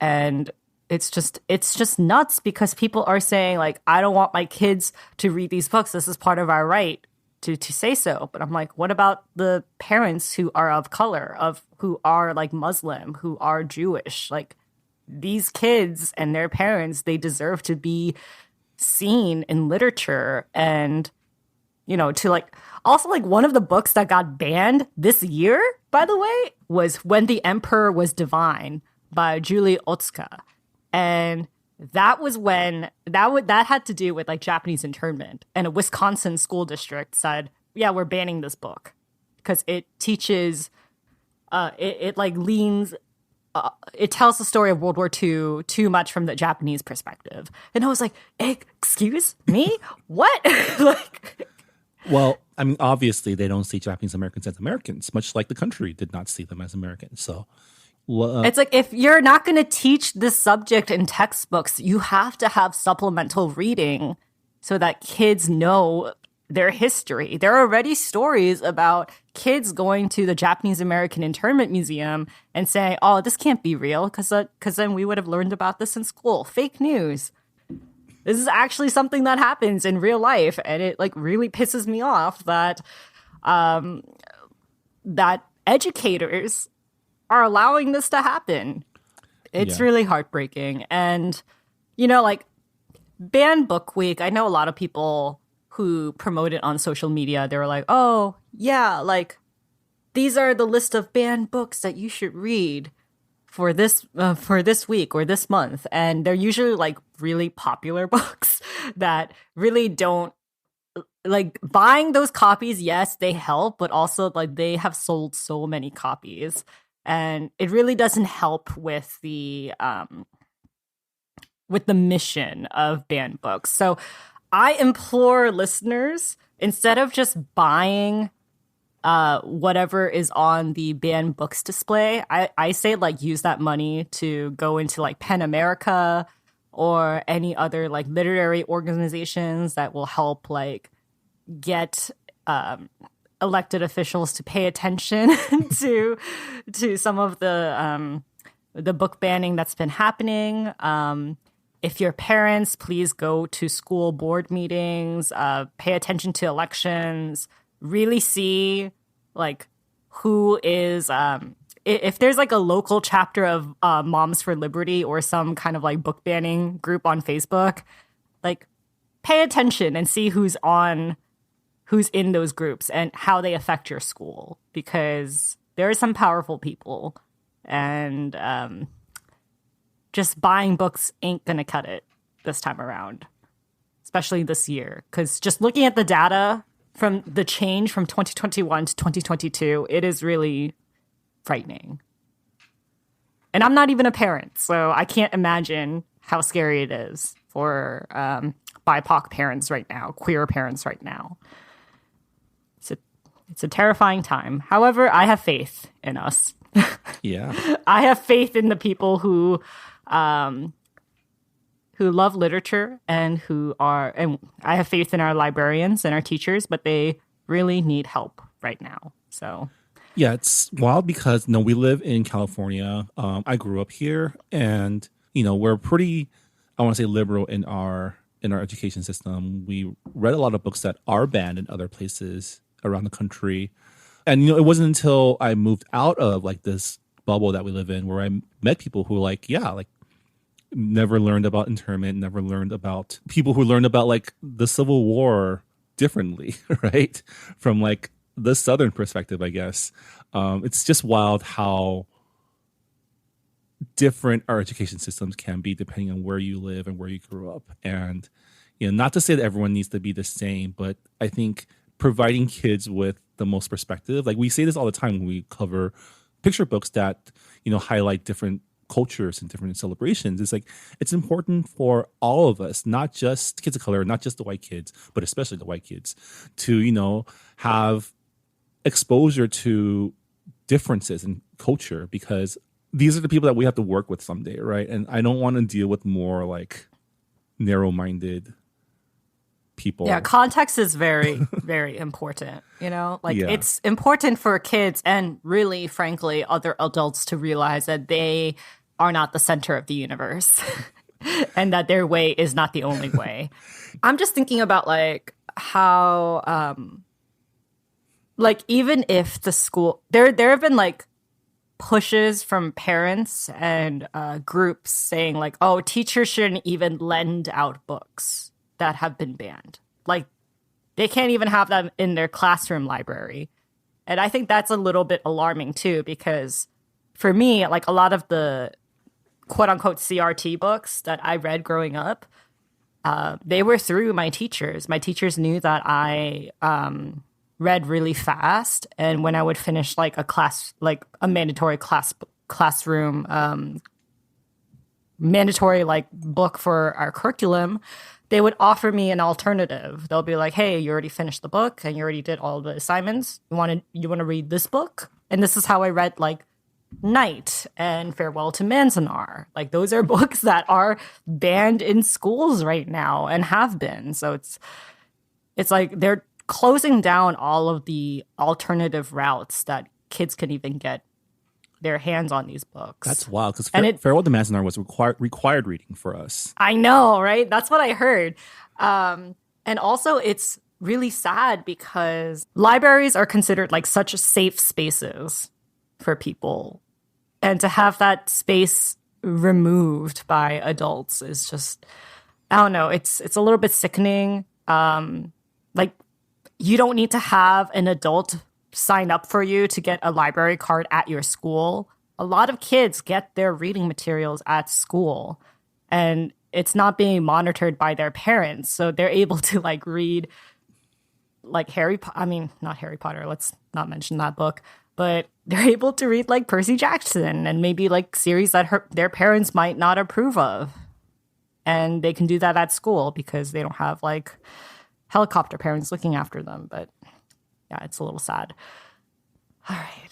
And it's just nuts because people are saying like, I don't want my kids to read these books. This is part of our right to say so. But I'm like, what about the parents who are of color, who are like Muslim, who are Jewish? Like these kids and their parents, they deserve to be seen in literature. And, you know, to like, also like one of the books that got banned this year, by the way, was When the Emperor Was Divine by Julie Otsuka. And that was when that had to do with like Japanese internment, and a Wisconsin school district said, yeah, we're banning this book because it teaches, it like leans, it tells the story of World War II too much from the Japanese perspective. And I was like, excuse me? What? Like, well, I mean, obviously they don't see Japanese Americans as Americans, much like the country did not see them as Americans. So it's like, if you're not going to teach this subject in textbooks, you have to have supplemental reading so that kids know their history. There are already stories about kids going to the Japanese American Internment Museum and saying, oh, this can't be real because then we would have learned about this in school. Fake news. This is actually something that happens in real life. And it like really pisses me off that that educators are allowing this to happen. It's really heartbreaking. And, you know, like Banned Book Week, I know a lot of people who promote it on social media. They were like, oh, yeah, like these are the list of banned books that you should read for this week or this month. And they're usually like really popular books that really don't, like, buying those copies, yes, they help, but also like they have sold so many copies. And it really doesn't help with the mission of banned books. So I implore listeners, instead of just buying whatever is on the banned books display, I say like use that money to go into like Pen America or any other like literary organizations that will help like get elected officials to pay attention to some of the book banning that's been happening. If you're parents, please go to school board meetings, pay attention to elections, really see like who is, if there's like a local chapter of Moms for Liberty or some kind of like book banning group on Facebook, like pay attention and see who's in those groups and how they affect your school, because there are some powerful people, and just buying books ain't gonna cut it this time around, especially this year. Because just looking at the data from the change from 2021 to 2022, it is really frightening. And I'm not even a parent, so I can't imagine how scary it is for BIPOC parents right now, queer parents right now. It's a terrifying time. However, I have faith in us. Yeah. I have faith in the people who love literature and and I have faith in our librarians and our teachers, but they really need help right now. So yeah, it's wild because we live in California. I grew up here, and we're pretty, I want to say, liberal in our education system. We read a lot of books that are banned in other places around the country. And it wasn't until I moved out of like this bubble that we live in where I met people who never learned about internment, never learned about people who learned about like the Civil War differently, right? From like the Southern perspective, I guess. It's just wild how different our education systems can be depending on where you live and where you grew up. And, not to say that everyone needs to be the same, but I think providing kids with the most perspective, like we say this all the time when we cover picture books that, highlight different cultures and different celebrations. It's like, it's important for all of us, not just kids of color, not just the white kids, but especially the white kids, to, have exposure to differences in culture, because these are the people that we have to work with someday, right? And I don't want to deal with more like narrow-minded people. Yeah, context is very, very important. It's important for kids and really, frankly, other adults to realize that they are not the center of the universe and that their way is not the only way. I'm just thinking about like how, even if the school, there have been like pushes from parents and groups saying like, oh, teachers shouldn't even lend out books that have been banned. Like, they can't even have them in their classroom library. And I think that's a little bit alarming too, because for me, like a lot of the quote unquote CRT books that I read growing up, they were through my teachers. My teachers knew that I read really fast. And when I would finish like a class, like a mandatory classroom, mandatory like book for our curriculum, they would offer me an alternative. They'll be like, hey, you already finished the book and you already did all the assignments. You want to read this book? And this is how I read like Night and Farewell to Manzanar. Like, those are books that are banned in schools right now and have been. So it's like they're closing down all of the alternative routes that kids can even get their hands on these books. That's wild, because Farewell to Manzanar was required reading for us. I know, right? That's what I heard. And also, it's really sad because libraries are considered like such safe spaces for people. And to have that space removed by adults is just, I don't know, it's a little bit sickening. Like, you don't need to have an adult sign up for you to get a library card at your school. A lot of kids get their reading materials at school, and it's not being monitored by their parents. So they're able to like read like not Harry Potter, let's not mention that book, but they're able to read like Percy Jackson and maybe like series that their parents might not approve of. And they can do that at school because they don't have like helicopter parents looking after them. But yeah, it's a little sad. All right.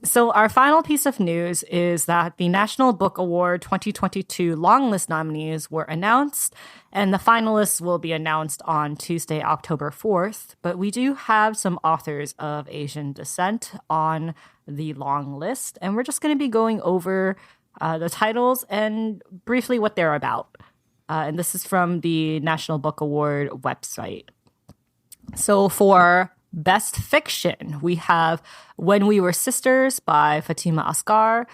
So our final piece of news is that the National Book Award 2022 longlist nominees were announced, and the finalists will be announced on Tuesday, October 4th. But we do have some authors of Asian descent on the long list, and we're just going to be going over the titles and briefly what they're about. And this is from the National Book Award website. So for Best Fiction, we have When We Were Sisters by Fatima Asghar.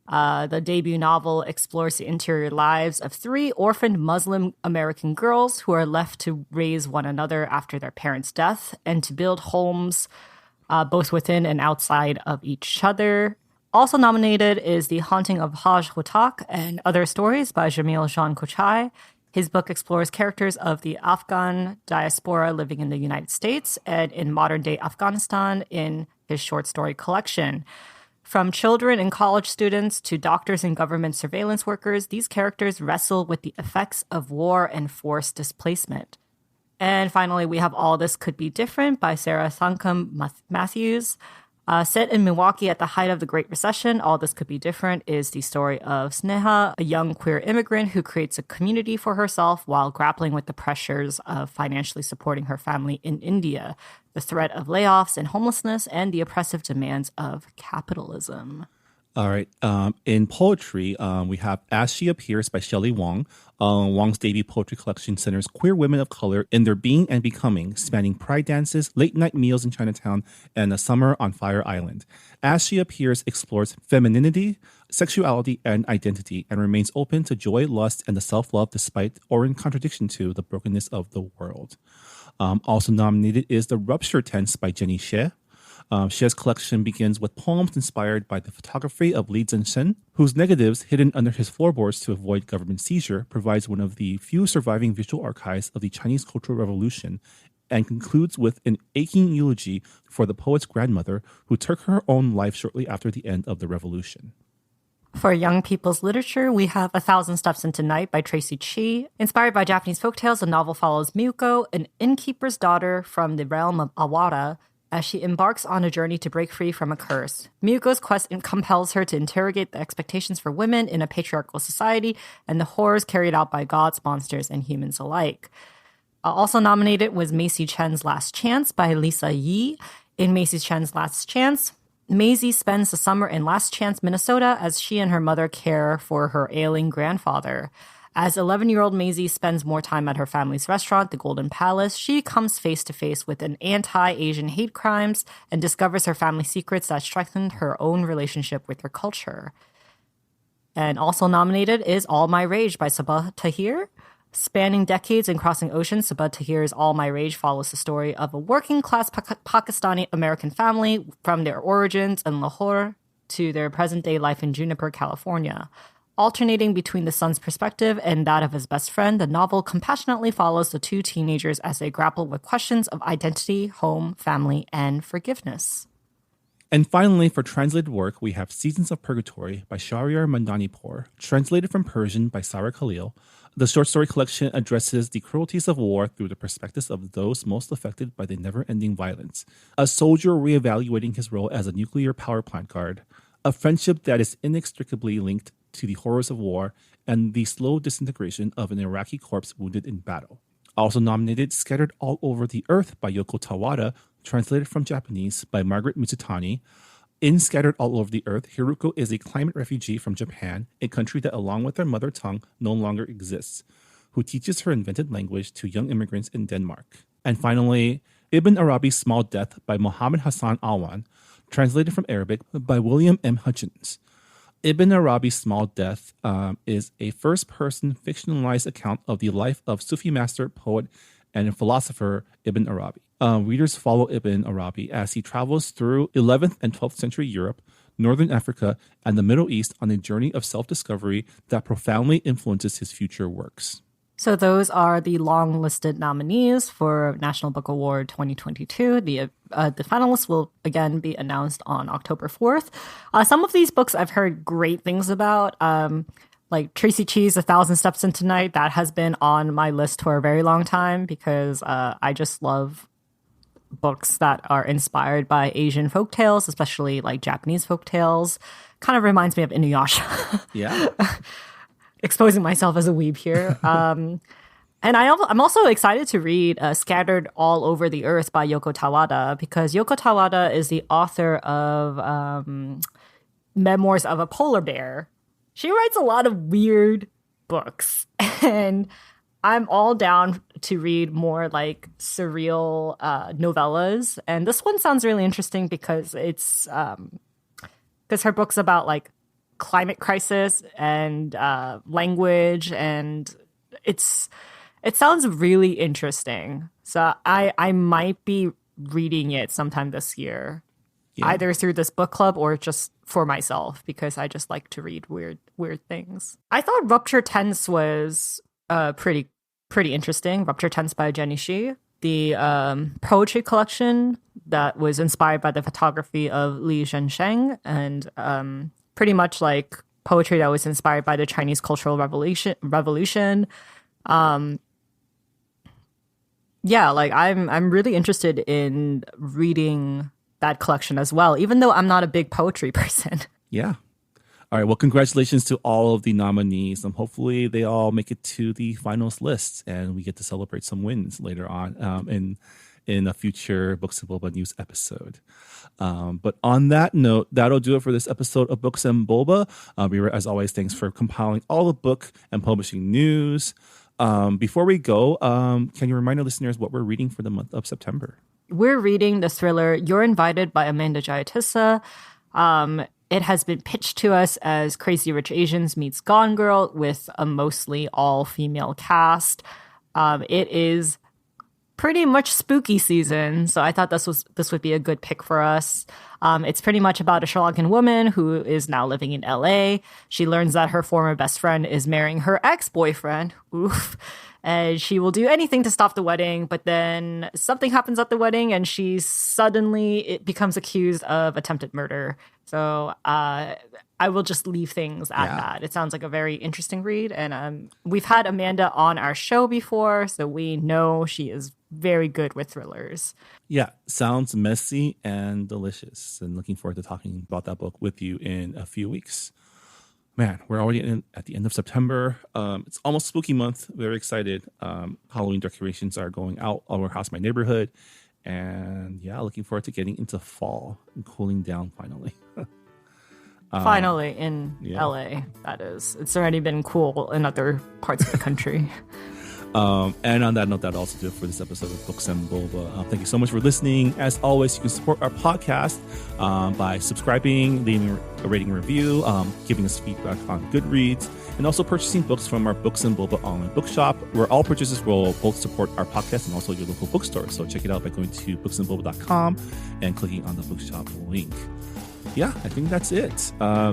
The debut novel explores the interior lives of 3 orphaned Muslim American girls who are left to raise one another after their parents' death and to build homes both within and outside of each other. Also nominated is The Haunting of Haj Hotak and Other Stories by Jamil Jean Kochai. His book explores characters of the Afghan diaspora living in the United States and in modern-day Afghanistan in his short story collection. From children and college students to doctors and government surveillance workers, these characters wrestle with the effects of war and forced displacement. And finally, we have All This Could Be Different by Sarah Thankam Matthews. Set in Milwaukee at the height of the Great Recession, All This Could Be Different is the story of Sneha, a young queer immigrant who creates a community for herself while grappling with the pressures of financially supporting her family in India, the threat of layoffs and homelessness, and the oppressive demands of capitalism. All right. In poetry, we have As She Appears by Shelley Wong. Wong's debut poetry collection centers queer women of color in their being and becoming, spanning pride dances, late-night meals in Chinatown, and a summer on Fire Island. As She Appears explores femininity, sexuality, and identity, and remains open to joy, lust, and the self-love despite or in contradiction to the brokenness of the world. Also nominated is The Rupture Tense by Jenny Xie. Xie's collection begins with poems inspired by the photography of Li Zhenshen, whose negatives, hidden under his floorboards to avoid government seizure, provides one of the few surviving visual archives of the Chinese Cultural Revolution, and concludes with an aching eulogy for the poet's grandmother, who took her own life shortly after the end of the revolution. For young people's literature, we have A Thousand Steps into Night by Tracy Chee. Inspired by Japanese folktales, the novel follows Miyuko, an innkeeper's daughter from the realm of Awara, as she embarks on a journey to break free from a curse. Miyuko's quest compels her to interrogate the expectations for women in a patriarchal society and the horrors carried out by gods, monsters, and humans alike. Also nominated was Macy Chen's Last Chance by Lisa Yi. In Macy Chen's Last Chance, Maisie spends the summer in Last Chance, Minnesota, as she and her mother care for her ailing grandfather. As 11-year-old Maisie spends more time at her family's restaurant, the Golden Palace, she comes face-to-face with an anti-Asian hate crimes and discovers her family secrets that strengthened her own relationship with her culture. And also nominated is All My Rage by Sabah Tahir. Spanning decades and crossing oceans, Sabah Tahir's All My Rage follows the story of a working-class Pakistani-American family from their origins in Lahore to their present-day life in Juniper, California. Alternating between the son's perspective and that of his best friend, the novel compassionately follows the 2 teenagers as they grapple with questions of identity, home, family, and forgiveness. And finally, for translated work, we have Seasons of Purgatory by Shahryar Mandanipour, translated from Persian by Sarah Khalil. The short story collection addresses the cruelties of war through the perspectives of those most affected by the never-ending violence. A soldier reevaluating his role as a nuclear power plant guard, a friendship that is inextricably linked to the horrors of war, and the slow disintegration of an Iraqi corpse wounded in battle. Also nominated, Scattered All Over the Earth by Yoko Tawada, translated from Japanese by Margaret Mitsutani. In Scattered All Over the Earth, Hiruko is a climate refugee from Japan, a country that, along with her mother tongue, no longer exists, who teaches her invented language to young immigrants in Denmark. And finally, Ibn Arabi's Small Death by Mohammed Hassan Alwan, translated from Arabic by William M. Hutchins. Ibn Arabi's Small Death is a first-person fictionalized account of the life of Sufi master, poet, and philosopher Ibn Arabi. Readers follow Ibn Arabi as he travels through 11th and 12th century Europe, Northern Africa, and the Middle East on a journey of self-discovery that profoundly influences his future works. So those are the long-listed nominees for National Book Award 2022. The finalists will, again, be announced on October 4th. Some of these books I've heard great things about, like Tracy Chee's A Thousand Steps Into Night. That has been on my list for a very long time because I just love books that are inspired by Asian folktales, especially like Japanese folktales. Kind of reminds me of Inuyasha. Yeah. Exposing myself as a weeb here. And I'm also excited to read Scattered All Over the Earth by Yoko Tawada, because Yoko Tawada is the author of Memoirs of a Polar Bear. She writes a lot of weird books, and I'm all down to read more like surreal novellas. And this one sounds really interesting because it's because her book's about like climate crisis and language, and it sounds really interesting. So I might be reading it sometime this year, either through this book club or just for myself, because I just like to read weird things. I thought Rupture Tense was pretty interesting. Rupture Tense by Jenny Shi, the poetry collection that was inspired by the photography of Li Zhensheng, and pretty much like poetry that was inspired by the Chinese Cultural Revolution. Like I'm really interested in reading that collection as well, even though I'm not a big poetry person. Yeah. All right. Well, congratulations to all of the nominees. Hopefully they all make it to the finals list and we get to celebrate some wins later on in a future Books and Boba News episode. But on that note, that'll do it for this episode of Books and Boba. Rhee, as always, thanks for compiling all the book and publishing news. Before we go, can you remind our listeners what we're reading for the month of September? We're reading the thriller You're Invited by Amanda Jayatissa. It has been pitched to us as Crazy Rich Asians meets Gone Girl with a mostly all-female cast. It is pretty much spooky season, so I thought this would be a good pick for us. It's pretty much about a Sri Lankan woman who is now living in LA. She learns that her former best friend is marrying her ex-boyfriend. Oof. And she will do anything to stop the wedding, but then something happens at the wedding and she suddenly becomes accused of attempted murder. So I will just leave things at that. It sounds like a very interesting read. And we've had Amanda on our show before, so we know she is very good with thrillers. Yeah, sounds messy and delicious. And looking forward to talking about that book with you in a few weeks. Man, we're already at the end of September. It's almost spooky month. Very excited. Halloween decorations are going out all across my neighborhood. And yeah, looking forward to getting into fall and cooling down finally. Finally in LA, that is. It's already been cool in other parts of the country. And on that note, that'll also do it for this episode of Books and Boba. Thank you so much for listening. As always, you can support our podcast by subscribing, leaving a rating review, giving us feedback on Goodreads, and also purchasing books from our Books and Boba online bookshop, where all purchases will both support our podcast and also your local bookstore. So check it out by going to booksandboba.com and clicking on the bookshop link. Yeah, I think that's it.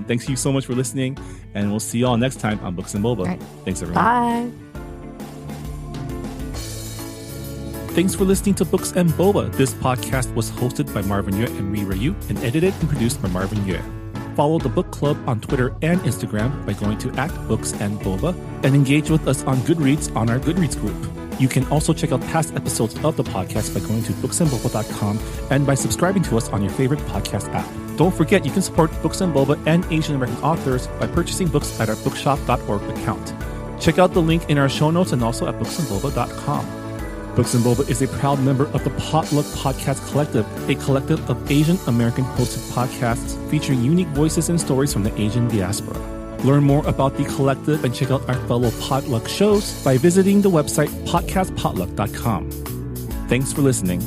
Thanks you so much for listening, and we'll see you all next time on Books and Boba. Right. Thanks, everyone. Bye. Thanks for listening to Books and Boba. This podcast was hosted by Marvin Yue and Rhee and edited and produced by Marvin Yue. Follow the book club on Twitter and Instagram by going to @BooksandBoba and engage with us on Goodreads on our Goodreads group. You can also check out past episodes of the podcast by going to booksandboba.com and by subscribing to us on your favorite podcast app. Don't forget, you can support Books and Boba and Asian American authors by purchasing books at our bookshop.org account. Check out the link in our show notes and also at booksandboba.com. Books and Boba is a proud member of the Potluck Podcast Collective, a collective of Asian American hosted podcasts featuring unique voices and stories from the Asian diaspora. Learn more about the collective and check out our fellow Potluck shows by visiting the website podcastpotluck.com. Thanks for listening.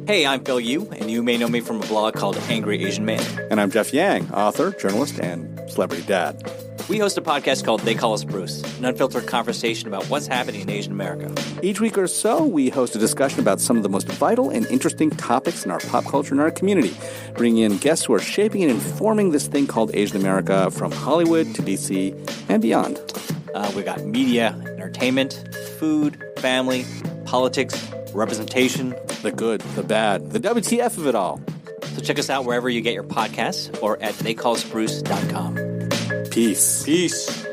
Hey, I'm Phil Yu, and you may know me from a blog called Angry Asian Man. And I'm Jeff Yang, author, journalist, and celebrity dad. We host a podcast called They Call Us Bruce, an unfiltered conversation about what's happening in Asian America. Each week or so, we host a discussion about some of the most vital and interesting topics in our pop culture and our community, bringing in guests who are shaping and informing this thing called Asian America from Hollywood to D.C. and beyond. We got media, entertainment, food, family, politics, representation. The good, the bad, the WTF of it all. So check us out wherever you get your podcasts or at theycallusbruce.com. Peace. Peace.